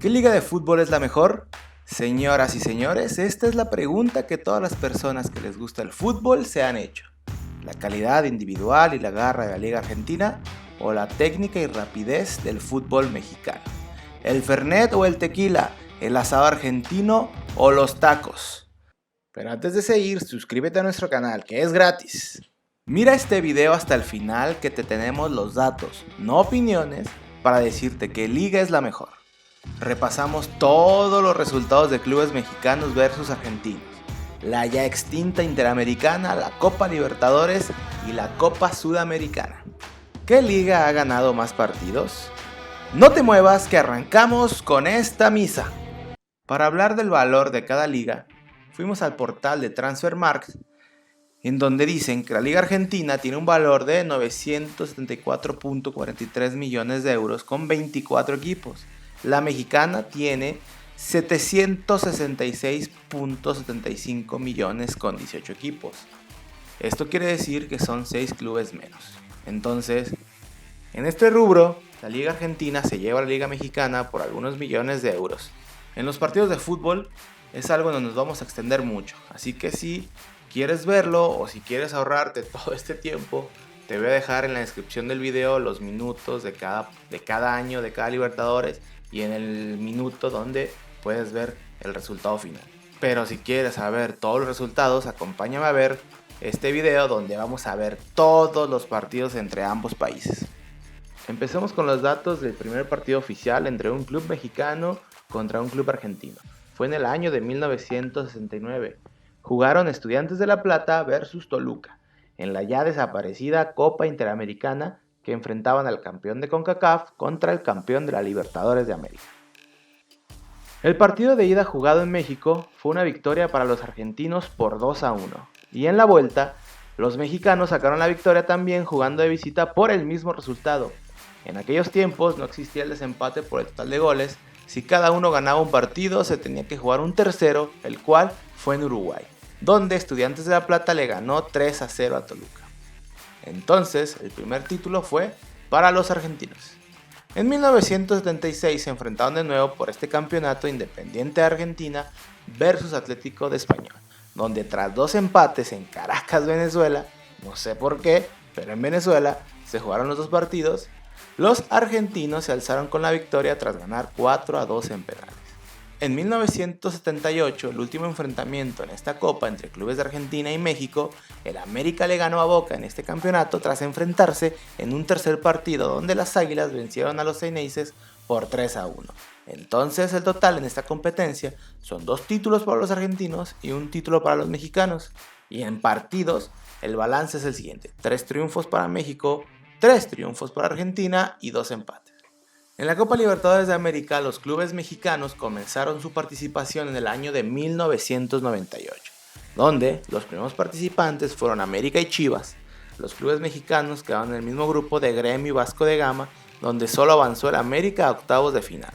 ¿Qué liga de fútbol es la mejor? Señoras y señores, esta es la pregunta que todas las personas que les gusta el fútbol se han hecho. ¿La calidad individual y la garra de la Liga Argentina? ¿O la técnica y rapidez del fútbol mexicano? ¿El fernet o el tequila? ¿El asado argentino o los tacos? Pero antes de seguir, suscríbete a nuestro canal, que es gratis. Mira este video hasta el final, que te tenemos los datos, no opiniones, para decirte qué liga es la mejor. Repasamos todos los resultados de clubes mexicanos versus argentinos, la ya extinta Interamericana, la Copa Libertadores y la Copa Sudamericana. ¿Qué liga ha ganado más partidos? No te muevas, que arrancamos con esta misa. Para hablar del valor de cada liga, fuimos al portal de Transfermarkt, en donde dicen que la Liga Argentina tiene un valor de 974.43 millones de euros con 24 equipos. La mexicana tiene 766.75 millones con 18 equipos. Esto quiere decir que son 6 clubes menos. Entonces, en este rubro, la Liga Argentina se lleva a la Liga Mexicana por algunos millones de euros. En los partidos de fútbol es algo en donde nos vamos a extender mucho. Así que si quieres verlo o si quieres ahorrarte todo este tiempo, te voy a dejar en la descripción del video los minutos de cada año, de cada Libertadores, y en el minuto donde puedes ver el resultado final. Pero si quieres saber todos los resultados, acompáñame a ver este video donde vamos a ver todos los partidos entre ambos países. Empecemos con los datos del primer partido oficial entre un club mexicano contra un club argentino. Fue en el año de 1969. Jugaron Estudiantes de La Plata versus Toluca, en la ya desaparecida Copa Interamericana, que enfrentaban al campeón de CONCACAF contra el campeón de la Libertadores de América. El partido de ida jugado en México fue una victoria para los argentinos por 2-1, y en la vuelta, los mexicanos sacaron la victoria también jugando de visita por el mismo resultado. En aquellos tiempos no existía el desempate por el total de goles. Si cada uno ganaba un partido, se tenía que jugar un tercero, el cual fue en Uruguay, donde Estudiantes de La Plata le ganó 3-0 a Toluca. Entonces, el primer título fue para los argentinos. En 1976 se enfrentaron de nuevo por este campeonato Independiente de Argentina versus Atlético de Español, donde tras 2 empates en Caracas, Venezuela, no sé por qué, pero en Venezuela se jugaron los 2 partidos, los argentinos se alzaron con la victoria tras ganar 4-2 en penales. En 1978, el último enfrentamiento en esta copa entre clubes de Argentina y México, el América le ganó a Boca en este campeonato tras enfrentarse en un tercer partido donde las Águilas vencieron a los Xeneises por 3-1. Entonces el total en esta competencia son 2 títulos para los argentinos y 1 título para los mexicanos. Y en partidos el balance es el siguiente: 3 triunfos para México, 3 triunfos para Argentina y 2 empates. En la Copa Libertadores de América, los clubes mexicanos comenzaron su participación en el año de 1998, donde los primeros participantes fueron América y Chivas. Los clubes mexicanos quedaron en el mismo grupo de Gremio y Vasco de Gama, donde solo avanzó el América a octavos de final,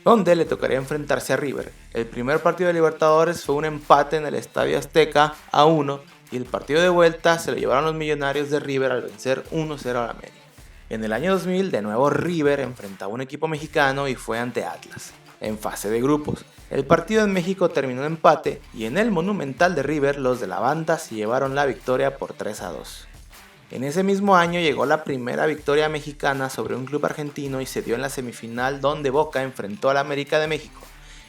donde le tocaría enfrentarse a River. El primer partido de Libertadores fue un empate en el Estadio Azteca a 1, y el partido de vuelta se lo llevaron los Millonarios de River al vencer 1-0 al América. En el año 2000, de nuevo River enfrentaba a un equipo mexicano y fue ante Atlas, en fase de grupos. El partido en México terminó en empate y en el Monumental de River los de la banda se llevaron la victoria por 3-2. En ese mismo año llegó la primera victoria mexicana sobre un club argentino y se dio en la semifinal, donde Boca enfrentó al América de México.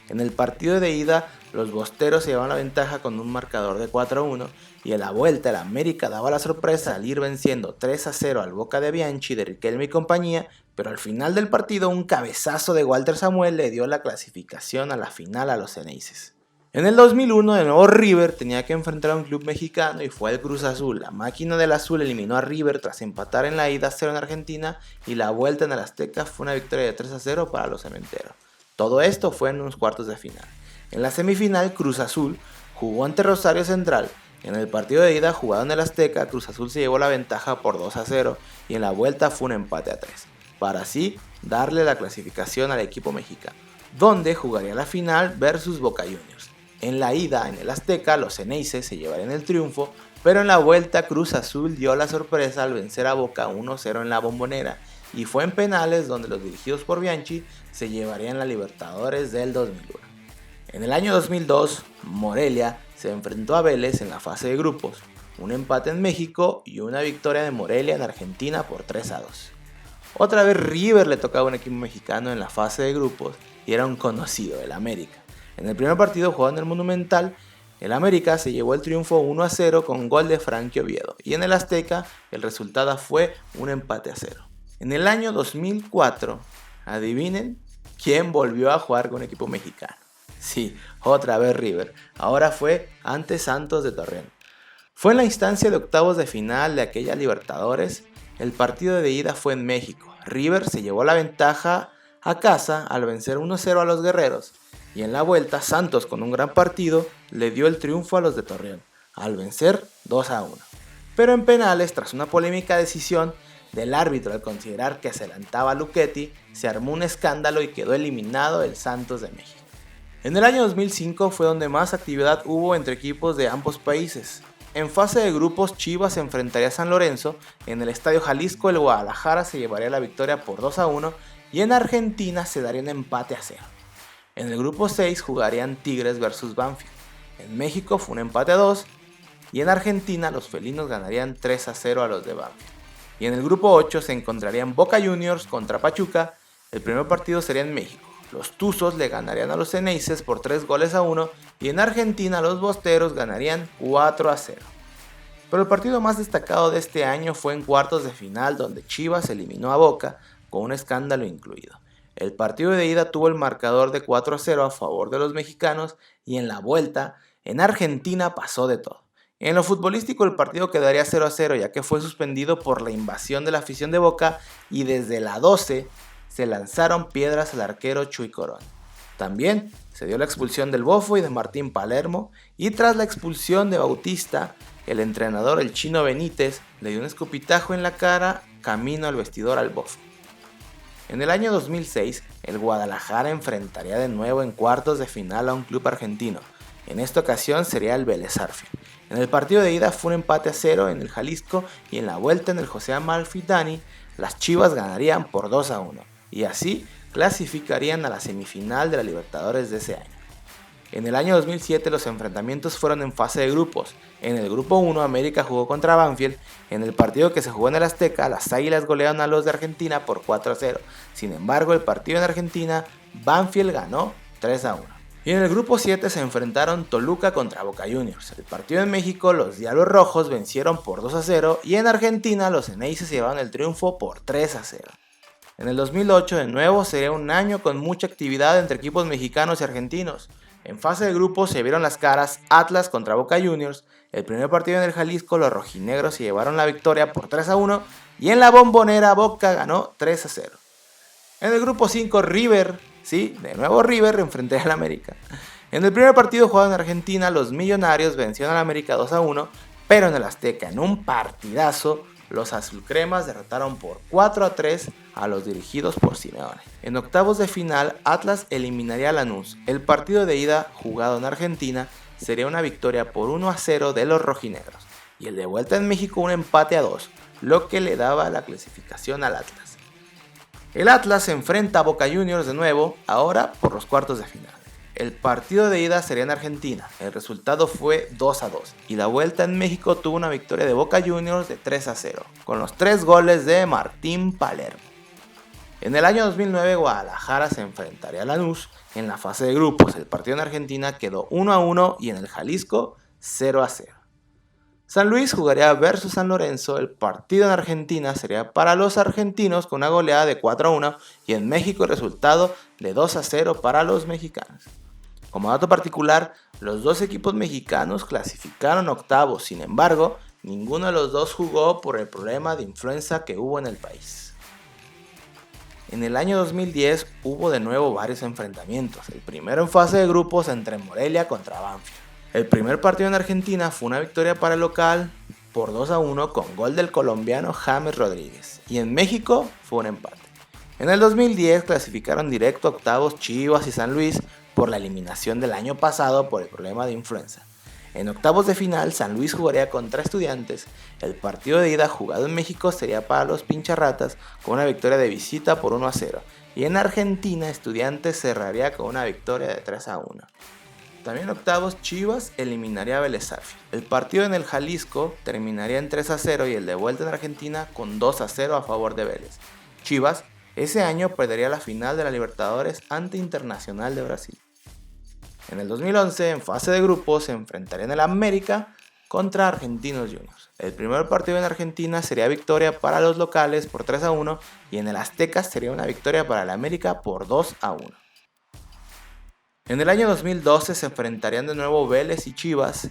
En el partido de ida, los bosteros se llevaban la ventaja con un marcador de 4-1, y en la vuelta el América daba la sorpresa al ir venciendo 3-0 al Boca de Bianchi, de Riquelme y compañía, pero al final del partido un cabezazo de Walter Samuel le dio la clasificación a la final a los Xeneises. En el 2001 de nuevo River tenía que enfrentar a un club mexicano y fue el Cruz Azul. La máquina del azul eliminó a River tras empatar en la ida 0 en Argentina, y la vuelta en el Azteca fue una victoria de 3-0 para los cementeros. Todo esto fue en unos cuartos de final. En la semifinal, Cruz Azul jugó ante Rosario Central. En el partido de ida jugado en el Azteca, Cruz Azul se llevó la ventaja por 2-0 y en la vuelta fue un empate a 3, para así darle la clasificación al equipo mexicano, donde jugaría la final versus Boca Juniors. En la ida en el Azteca, los Xeneises se llevarían el triunfo, pero en la vuelta Cruz Azul dio la sorpresa al vencer a Boca 1-0 en la Bombonera, y fue en penales donde los dirigidos por Bianchi se llevarían la Libertadores del 2001. En el año 2002, Morelia se enfrentó a Vélez en la fase de grupos, un empate en México y una victoria de Morelia en Argentina por 3-2. Otra vez River le tocaba a un equipo mexicano en la fase de grupos y era un conocido, el América. En el primer partido jugado en el Monumental, el América se llevó el triunfo 1-0 con gol de Frankie Oviedo y en el Azteca el resultado fue un empate a 0. En el año 2004, adivinen quién volvió a jugar con un equipo mexicano. Sí, otra vez River, ahora fue ante Santos de Torreón. Fue en la instancia de octavos de final de aquella Libertadores. El partido de ida fue en México. River se llevó la ventaja a casa al vencer 1-0 a los guerreros. Y en la vuelta, Santos, con un gran partido, le dio el triunfo a los de Torreón, al vencer 2-1. Pero en penales, tras una polémica decisión del árbitro al considerar que se adelantaba a Luchetti, se armó un escándalo y quedó eliminado el Santos de México. En el año 2005 fue donde más actividad hubo entre equipos de ambos países. En fase de grupos, Chivas se enfrentaría a San Lorenzo, en el Estadio Jalisco el Guadalajara se llevaría la victoria por 2-1 y en Argentina se daría un empate a 0. En el grupo 6 jugarían Tigres vs Banfield, en México fue un empate a 2 y en Argentina los felinos ganarían 3-0 a los de Banfield. Y en el grupo 8 se encontrarían Boca Juniors contra Pachuca, el primer partido sería en México. Los Tuzos le ganarían a los Ceneices por 3-1 y en Argentina los Bosteros ganarían 4-0. Pero el partido más destacado de este año fue en cuartos de final donde Chivas eliminó a Boca con un escándalo incluido. El partido de ida tuvo el marcador de 4-0 a favor de los mexicanos y en la vuelta en Argentina pasó de todo. En lo futbolístico el partido quedaría 0-0 ya que fue suspendido por la invasión de la afición de Boca y desde la 12 se lanzaron piedras al arquero Chuy Corón. También se dio la expulsión del Bofo y de Martín Palermo y tras la expulsión de Bautista, el entrenador el Chino Benítez le dio un escupitajo en la cara camino al vestidor al Bofo. En el año 2006, el Guadalajara enfrentaría de nuevo en cuartos de final a un club argentino. En esta ocasión sería el Vélez Sarsfield. En el partido de ida fue un empate a 0 en el Jalisco y en la vuelta en el José Amalfitani, las Chivas ganarían por 2-1 y así clasificarían a la semifinal de la Libertadores de ese año. En el año 2007 los enfrentamientos fueron en fase de grupos. En el grupo 1 América jugó contra Banfield. En el partido que se jugó en el Azteca, las Águilas golearon a los de Argentina por 4-0. Sin embargo, el partido en Argentina, Banfield ganó 3-1. Y en el grupo 7 se enfrentaron Toluca contra Boca Juniors. El partido en México, los Diablos Rojos vencieron por 2-0 y en Argentina los Ceneices llevaron el triunfo por 3-0. En el 2008 de nuevo sería un año con mucha actividad entre equipos mexicanos y argentinos. En fase de grupos se vieron las caras Atlas contra Boca Juniors. El primer partido en el Jalisco los rojinegros se llevaron la victoria por 3-1 y en la Bombonera Boca ganó 3-0. En el grupo 5 River, sí, de nuevo River enfrentaría al América. En el primer partido jugado en Argentina los Millonarios vencieron al América 2-1, pero en el Azteca en un partidazo los azulcremas derrotaron por 4-3 a los dirigidos por Simeone. En octavos de final, Atlas eliminaría a Lanús. El partido de ida, jugado en Argentina, sería una victoria por 1-0 de los rojinegros. Y el de vuelta en México un empate a 2, lo que le daba la clasificación al Atlas. El Atlas se enfrenta a Boca Juniors de nuevo, ahora por los cuartos de final. El partido de ida sería en Argentina, el resultado fue 2-2 y la vuelta en México tuvo una victoria de Boca Juniors de 3-0, con los 3 goles de Martín Palermo. En el año 2009 Guadalajara se enfrentaría a Lanús en la fase de grupos, el partido en Argentina quedó 1-1 y en el Jalisco 0-0. San Luis jugaría versus San Lorenzo, el partido en Argentina sería para los argentinos con una goleada de 4-1 y en México el resultado de 2-0 para los mexicanos. Como dato particular, los dos equipos mexicanos clasificaron octavos, sin embargo, ninguno de los dos jugó por el problema de influenza que hubo en el país. En el año 2010 hubo de nuevo varios enfrentamientos, el primero en fase de grupos entre Morelia contra Banfield. El primer partido en Argentina fue una victoria para el local por 2-1 con gol del colombiano James Rodríguez y en México fue un empate. En el 2010 clasificaron directo a octavos Chivas y San Luis por la eliminación del año pasado por el problema de influenza. En octavos de final, San Luis jugaría contra Estudiantes. El partido de ida jugado en México sería para los pincharratas con una victoria de visita por 1-0. Y en Argentina, Estudiantes cerraría con una victoria de 3-1. También en octavos, Chivas eliminaría a Vélez Sarsfield. El partido en el Jalisco terminaría en 3-0 y el de vuelta en Argentina con 2-0 a favor de Vélez. Chivas ese año perdería la final de la Libertadores ante Internacional de Brasil. En el 2011, en fase de grupos, se enfrentarían el América contra Argentinos Juniors. El primer partido en Argentina sería victoria para los locales por 3-1 y en el Azteca sería una victoria para el América por 2-1. En el año 2012 se enfrentarían de nuevo Vélez y Chivas.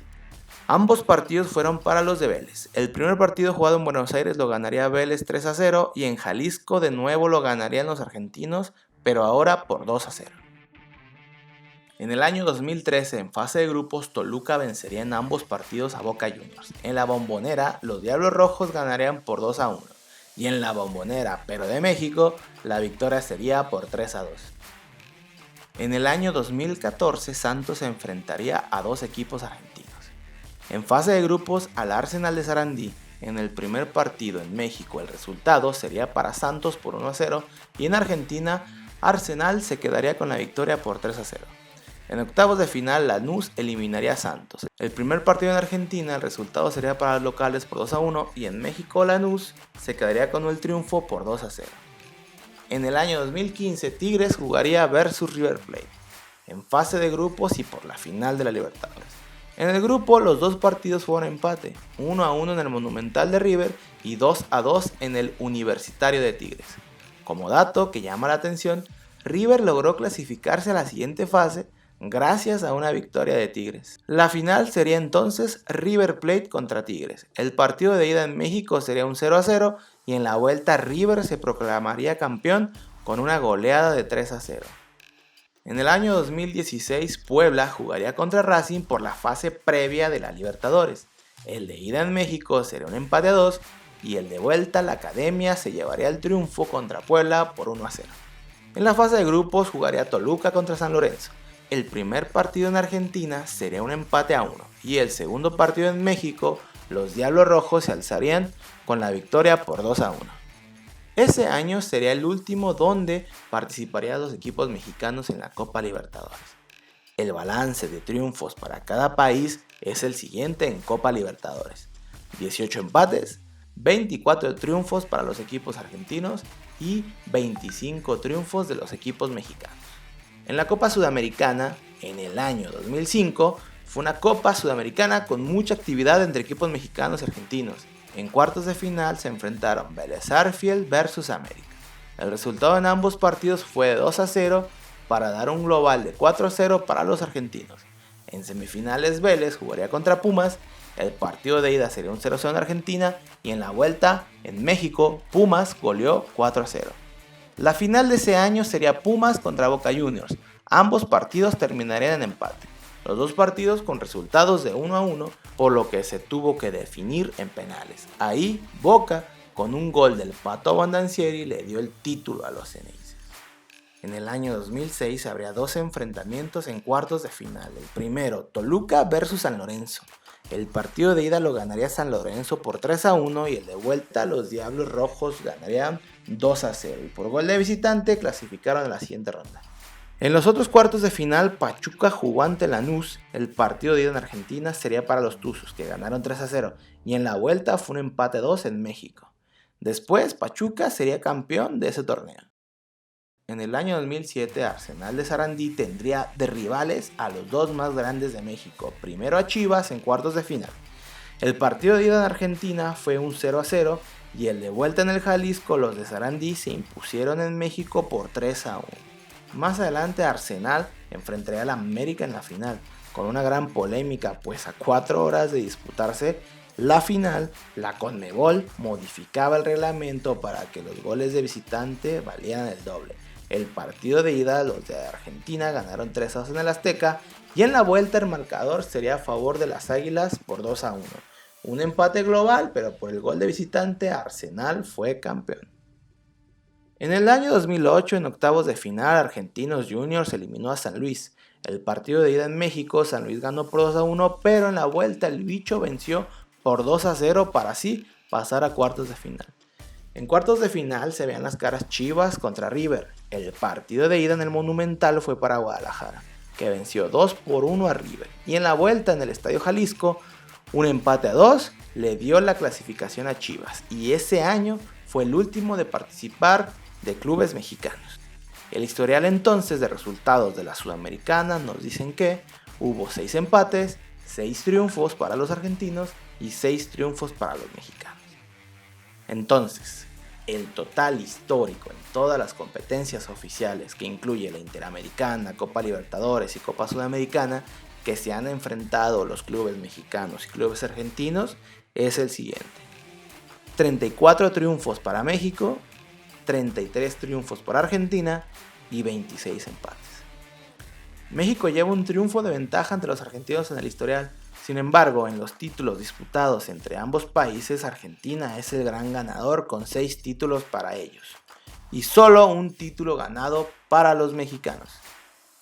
Ambos partidos fueron para los de Vélez. El primer partido jugado en Buenos Aires lo ganaría Vélez 3-0 y en Jalisco de nuevo lo ganarían los argentinos, pero ahora por 2-0. En el año 2013, en fase de grupos, Toluca vencería en ambos partidos a Boca Juniors. En la Bombonera, los Diablos Rojos ganarían por 2-1. Y en la Bombonera, pero de México, la victoria sería por 3-2. En el año 2014, Santos se enfrentaría a dos equipos argentinos. En fase de grupos, al Arsenal de Sarandí. En el primer partido en México, el resultado sería para Santos por 1-0 y en Argentina, Arsenal se quedaría con la victoria por 3-0. En octavos de final, Lanús eliminaría a Santos. El primer partido en Argentina, el resultado sería para los locales por 2-1 y en México, Lanús se quedaría con el triunfo por 2-0. En el año 2015, Tigres jugaría versus River Plate, en fase de grupos y por la final de la Libertadores. En el grupo, los dos partidos fueron empate, 1-1 en el Monumental de River y 2-2 en el Universitario de Tigres. Como dato que llama la atención, River logró clasificarse a la siguiente fase gracias a una victoria de Tigres. La final sería entonces River Plate contra Tigres. El partido de ida en México sería un 0-0 y en la vuelta River se proclamaría campeón con una goleada de 3-0. En el año 2016, Puebla jugaría contra Racing por la fase previa de la Libertadores. El de ida en México sería un empate a 2 y el de vuelta la Academia se llevaría el triunfo contra Puebla por 1-0. En la fase de grupos jugaría Toluca contra San Lorenzo. El primer partido en Argentina sería un empate a 1 y el segundo partido en México, los Diablos Rojos se alzarían con la victoria por 2-1. Ese año sería el último donde participarían los equipos mexicanos en la Copa Libertadores. El balance de triunfos para cada país es el siguiente en Copa Libertadores: 18 empates, 24 triunfos para los equipos argentinos y 25 triunfos de los equipos mexicanos. En la Copa Sudamericana, en el año 2005, fue una Copa Sudamericana con mucha actividad entre equipos mexicanos y argentinos. En cuartos de final se enfrentaron Vélez Sarsfield versus América. El resultado en ambos partidos fue de 2-0 para dar un global de 4-0 para los argentinos. En semifinales Vélez jugaría contra Pumas, el partido de ida sería un 0-0 en Argentina y en la vuelta en México Pumas goleó 4-0. La final de ese año sería Pumas contra Boca Juniors. Ambos partidos terminarían en empate. Los dos partidos con resultados de 1-1, por lo que se tuvo que definir en penales. Ahí Boca, con un gol del Pato Abondancieri, le dio el título a los Ceneices. En el año 2006 habría dos enfrentamientos en cuartos de final. El primero, Toluca versus San Lorenzo. El partido de ida lo ganaría San Lorenzo por 3-1 y el de vuelta los Diablos Rojos ganarían 2-0 y por gol de visitante clasificaron a la siguiente ronda. En los otros cuartos de final, Pachuca jugó ante Lanús. El partido de ida en Argentina sería para los Tuzos, que ganaron 3-0 y en la vuelta fue un empate 2 en México. Después, Pachuca sería campeón de ese torneo. En el año 2007, Arsenal de Sarandí tendría de rivales a los dos más grandes de México, primero a Chivas en cuartos de final. El partido de ida en Argentina fue un 0-0 y el de vuelta en el Jalisco, los de Sarandí se impusieron en México por 3-1. Más adelante, Arsenal enfrentaría al América en la final, con una gran polémica, pues a 4 horas de disputarse la final, la Conmebol modificaba el reglamento para que los goles de visitante valieran el doble. El partido de ida, los de Argentina ganaron 3-2 en el Azteca y en la vuelta el marcador sería a favor de las Águilas por 2-1. Un empate global, pero por el gol de visitante Arsenal fue campeón. En el año 2008, en octavos de final, Argentinos Juniors eliminó a San Luis. El partido de ida en México, San Luis ganó por 2-1, pero en la vuelta el bicho venció por 2-0 para así pasar a cuartos de final. En cuartos de final se veían las caras Chivas contra River. El partido de ida en el Monumental fue para Guadalajara, que venció 2-1 a River. Y en la vuelta en el Estadio Jalisco, un empate a 2 le dio la clasificación a Chivas. Y ese año fue el último de participar de clubes mexicanos. El historial entonces de resultados de la Sudamericana nos dicen que hubo 6 empates, 6 triunfos para los argentinos y 6 triunfos para los mexicanos. Entonces, el total histórico en todas las competencias oficiales que incluye la Interamericana, Copa Libertadores y Copa Sudamericana que se han enfrentado los clubes mexicanos y clubes argentinos es el siguiente: 34 triunfos para México, 33 triunfos para Argentina y 26 empates. México lleva un triunfo de ventaja entre los argentinos en el historial. Sin embargo, en los títulos disputados entre ambos países, Argentina es el gran ganador con 6 títulos para ellos y solo un título ganado para los mexicanos.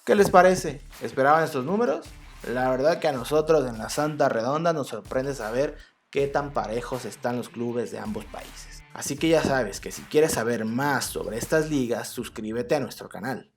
¿Qué les parece? ¿Esperaban estos números? La verdad que a nosotros en la Santa Redonda nos sorprende saber qué tan parejos están los clubes de ambos países. Así que ya sabes que si quieres saber más sobre estas ligas, suscríbete a nuestro canal.